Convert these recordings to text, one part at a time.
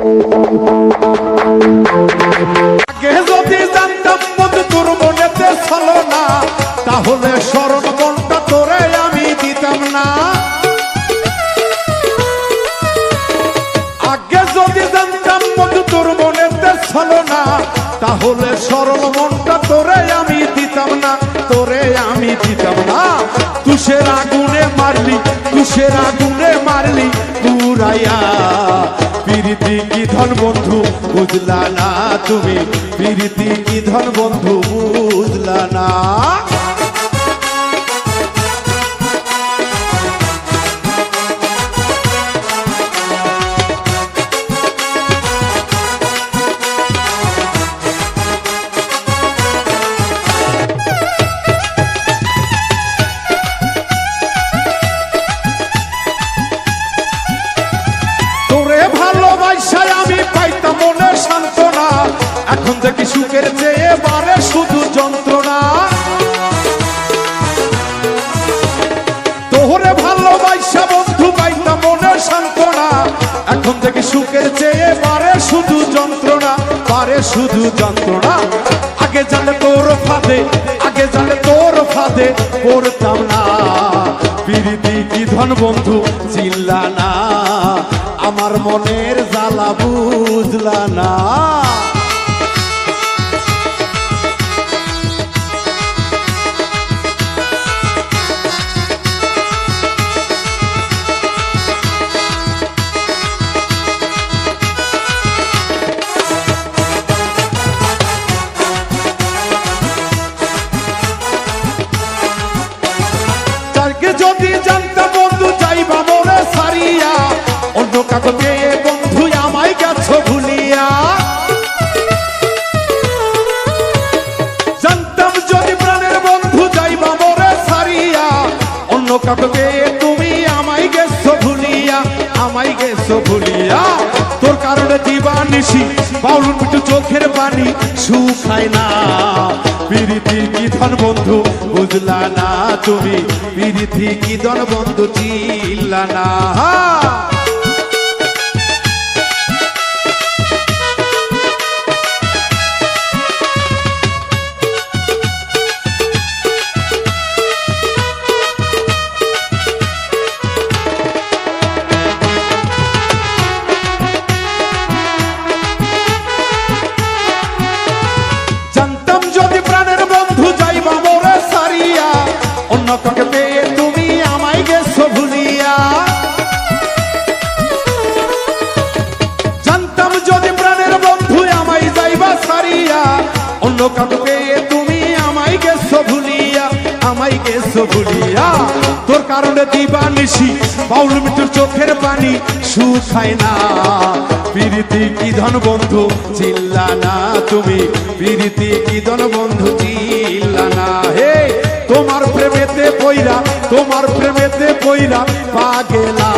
আগে যদি জানতাম বন্ধু তোর মনেতে ছলো না, তাহলে স্মরণ মনটা তোরে আমি দিতাম না। আগে যদি জানতাম বন্ধু তোর মনেতে ছলো না, তাহলে স্মরণ মনটা তোরে আমি দিতাম না, তোরে আমি দিতাম না। তুষের আগুনে মারলি, তুষের আগুনে মারলি পুরাইয়া। প্রীতি কি ধন বন্ধু বুঝলা না তুমি, প্রীতি কি ধন বন্ধু বুঝলা না। আমি পাইতাম মনে সান্ত্বনা, এখন দেখি সুখের চেয়ে বাড়ে শুধু যন্ত্রণা। তোরে ভালোবাসা বন্ধু পাইতাম মনে সান্ত্বনা, এখন দেখি সুখের চেয়ে বাড়ে শুধু যন্ত্রণা, বাড়ে শুধু যন্ত্রণা। আগে জানলে তোর ফাঁদে, আগে জানলে তোর ফাঁদে পড়তাম না। প্রীতি কি ধন বন্ধু চিল্লা না, আমার মনের জ্বালা বুঝলা না। তাকে যদি জানতাম বন্ধু যাইবা মোরে সারিয়া, অন্য কাকে পেয়ে বন্ধু আমায় গেছো ভুলিয়া। জানতাম যদি প্রাণের বন্ধু যাইবা মোরে সারিয়া, অন্য কাকে পেয়ে তুমি আমায় গেছো ভুলিয়া, আমায় গেছো ভুলিয়া। তোর কারণে দিবানিশি বাউল মিঠু চোখের পানি শুকায় না। প্রীতি কি ধন বন্ধু বুঝলা না তুমি, প্রীতি কি ধন বন্ধু চিল্লা না। অন্য কাকে পেয়ে তুমি আমায় গেছো ভুলিয়া। জানতাম যদি প্রাণের বন্ধু আমায় যাইবা সারিয়া, অন্য কাকে পেয়ে তুমি আমায় গেছো ভুলিয়া, আমায় গেছো ভুলিয়া। তোর কারণে দিবানিশি বাউল মিঠুর চোখের পানি শুকায় না। প্রীতি কি ধন বন্ধু চিল্লা না তুমি, প্রীতি কি ধন বন্ধু চিল্লা না। হে তোমার প্রেমেতে পইরা, তোমার প্রেমেতে পইরা পাগেলা।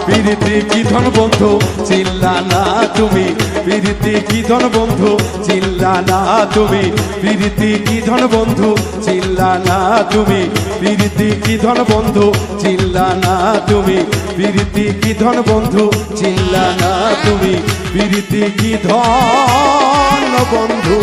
প্রীতি কি ধন বন্ধু চিল্লা না তুমি, প্রীতি কি ধন বন্ধু চিল্লা না তুমি, প্রীতি কি ধন বন্ধু চিল্লা না তুমি, প্রীতি কি ধন বন্ধু চিল্লা না তুমি, প্রীতি কি ধন বন্ধু চিল্লা না তুমি, প্রীতি কি ধন বন্ধু।